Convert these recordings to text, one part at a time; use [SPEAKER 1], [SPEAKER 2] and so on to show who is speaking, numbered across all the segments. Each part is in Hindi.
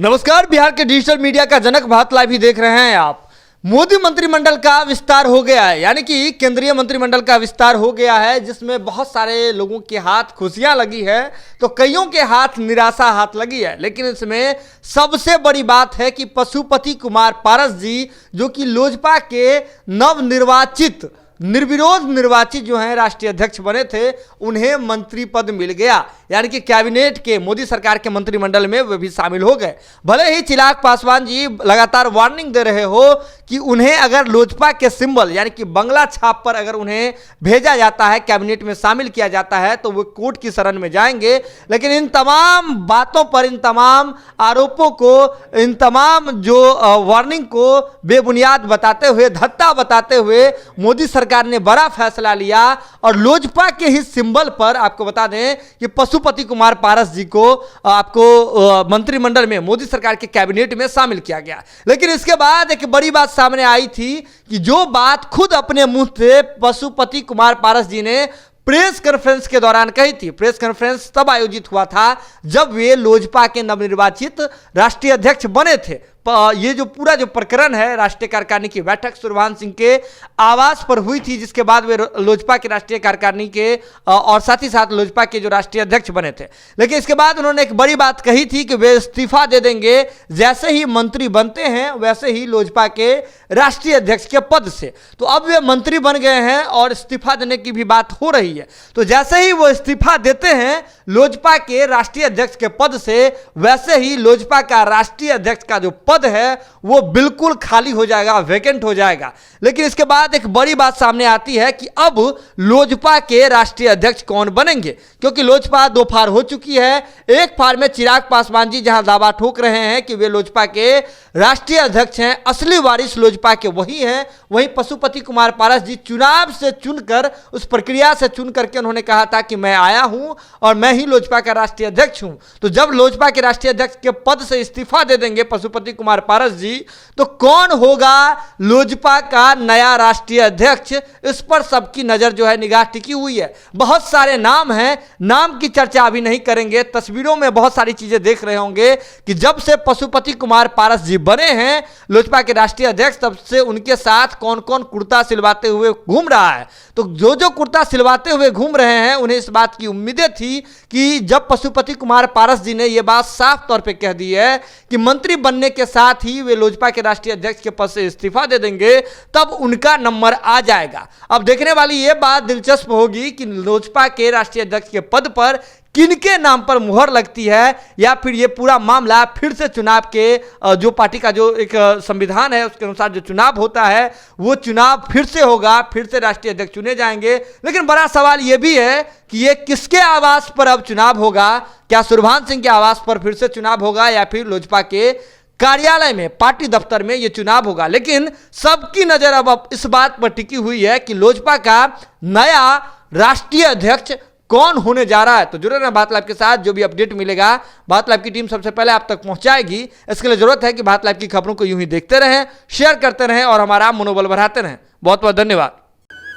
[SPEAKER 1] नमस्कार, बिहार के डिजिटल मीडिया का जनक भारत लाइव ही देख रहे हैं आप। मोदी मंत्रिमंडल का विस्तार हो गया है, यानी कि केंद्रीय मंत्रिमंडल का विस्तार हो गया है, जिसमें बहुत सारे लोगों के हाथ खुशियां लगी है तो कईयों के हाथ निराशा हाथ लगी है। लेकिन इसमें सबसे बड़ी बात है कि पशुपति कुमार पारस जी, जो कि लोजपा के नवनिर्वाचित निर्विरोध निर्वाचित जो हैं राष्ट्रीय अध्यक्ष बने थे, उन्हें मंत्री पद मिल गया, यानी कि कैबिनेट के मोदी सरकार के मंत्रिमंडल में वे भी शामिल हो गए। भले ही चिराग पासवान जी लगातार वार्निंग दे रहे हो कि उन्हें अगर लोजपा के सिंबल यानी कि बंगला छाप पर अगर उन्हें भेजा जाता है, कैबिनेट में शामिल किया जाता है, तो वो कोर्ट की शरण में जाएंगे। लेकिन इन तमाम बातों पर, इन तमाम आरोपों को, इन तमाम जो वार्निंग को बेबुनियाद बताते हुए, धत्ता बताते हुए मोदी सरकार ने बड़ा फैसला लिया और लोजपा के ही सिंबल पर आपको बता दें कि पशुपति कुमार पारस जी को आपको मंत्रिमंडल में, मोदी सरकार के कैबिनेट में शामिल किया गया। लेकिन इसके बाद एक बड़ी बात सामने आई थी कि जो बात खुद अपने मुंह से पशुपति कुमार पारस जी ने प्रेस कॉन्फ्रेंस के दौरान कही थी। प्रेस कॉन्फ्रेंस तब आयोजित हुआ था जब वे लोजपा के नवनिर्वाचित राष्ट्रीय अध्यक्ष बने थे। ये जो पूरा जो प्रकरण है, राष्ट्रीय कार्यकारिणी की बैठक सुरभान सिंह के आवास पर हुई थी, जिसके बाद वे लोजपा के राष्ट्रीय कार्यकारिणी के और साथ ही साथ लोजपा के जो राष्ट्रीय अध्यक्ष बने थे। लेकिन इसके बाद उन्होंने एक बड़ी बात कही थी कि वे इस्तीफा दे देंगे जैसे ही मंत्री बनते हैं, वैसे ही लोजपा के राष्ट्रीय अध्यक्ष के पद से। तो अब वे मंत्री बन गए हैं और इस्तीफा देने की भी बात हो रही है। तो जैसे ही वो इस्तीफा देते हैं लोजपा के राष्ट्रीय अध्यक्ष के पद से, वैसे ही लोजपा का राष्ट्रीय अध्यक्ष का जो पद है वो बिल्कुल खाली हो जाएगा, वैकेंट हो जाएगा। लेकिन इसके बाद एक बड़ी बात सामने आती है कि अब लोजपा के राष्ट्रीय अध्यक्ष कौन बनेंगे, क्योंकि लोजपा दो फार हो चुकी है। एक फार में चिराग पासवान जी जहां दावा ठोक रहे हैं कि वे लोजपा के राष्ट्रीय अध्यक्ष हैं, असली वारिस लोजपा के वही हैं, वहीं पशुपति कुमार पारस जी चुनाव से चुनकर, उस प्रक्रिया से चुन करके उन्होंने कहा था कि मैं आया हूं और मैं ही लोजपा का राष्ट्रीय अध्यक्ष हूं। तो जब लोजपा के राष्ट्रीय अध्यक्ष के पद से इस्तीफा दे देंगे पशुपति कुमार पारस जी, तो कौन होगा लोजपा का नया राष्ट्रीय अध्यक्ष, इस पर सबकी नजर जो है निगाह टिकी हुई है। बहुत सारे नाम हैं, नाम की चर्चा अभी नहीं करेंगे। तस्वीरों में बहुत सारी चीजें देख रहे होंगे कि जब से पशुपति कुमार पारस जी बने हैं लोजपा के राष्ट्रीय अध्यक्ष, तब से उनके साथ कौन कौन कुर्ता सिलवाते हुए घूम रहा है। तो जो जो कुर्ता सिलवाते हुए घूम रहे हैं, उन्हें इस बात की उम्मीदें थी कि जब पशुपति कुमार पारस जी ने यह बात साफ तौर पर कह दी है कि मंत्री बनने के साथ ही वे लोजपा के राष्ट्रीय अध्यक्ष के पद से इस्तीफा दे देंगे, तब उनका नंबर आ जाएगा। अब देखने वाली यह बात दिलचस्प होगी कि लोजपा के राष्ट्रीय अध्यक्ष के पद पर किनके नाम पर मुहर लगती है, या फिर यह पूरा मामला फिर से चुनाव के जो पार्टी का जो एक संविधान है उसके अनुसार जो चुनाव होता है वो चुनाव फिर से होगा, फिर से राष्ट्रीय अध्यक्ष चुने जाएंगे। लेकिन बड़ा सवाल यह भी है कि ये किसके आवास पर अब चुनाव होगा। क्या सुरभान सिंह के आवास पर फिर से चुनाव होगा, या फिर लोजपा के कार्यालय में, पार्टी दफ्तर में यह चुनाव होगा। लेकिन सबकी नजर अब इस बात पर टिकी हुई है कि लोजपा का नया राष्ट्रीय अध्यक्ष कौन होने जा रहा है। तो जुड़े रहें भारत लाइव के साथ, जो भी अपडेट मिलेगा भारत लाइव की टीम सबसे पहले आप तक पहुंचाएगी। इसके लिए जरूरत है कि भारत लाइव की खबरों को यूं ही देखते रहें, शेयर करते रहें और हमारा मनोबल बढ़ाते रहें। बहुत बहुत धन्यवाद।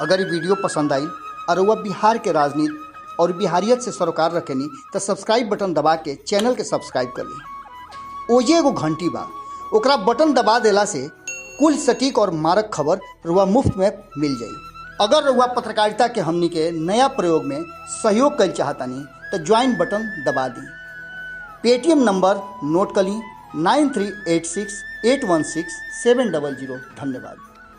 [SPEAKER 2] अगर ये वीडियो पसंद आई और वह बिहार के राजनीति और बिहारियत से सरोकार रखेनी, तो सब्सक्राइब बटन दबा के चैनल के सब्सक्राइब कर ली। ओजे एगो घंटी बा, ओकरा बटन दबा देला से कुल सटीक और मारक खबर रुआ मुफ्त में मिल जाई। अगर रुआ पत्रकारिता के हमनी के नया प्रयोग में सहयोग कर चाहतानी तो ज्वाइन बटन दबा दी। पेटीएम नंबर नोट कर ली 9386816700। धन्यवाद।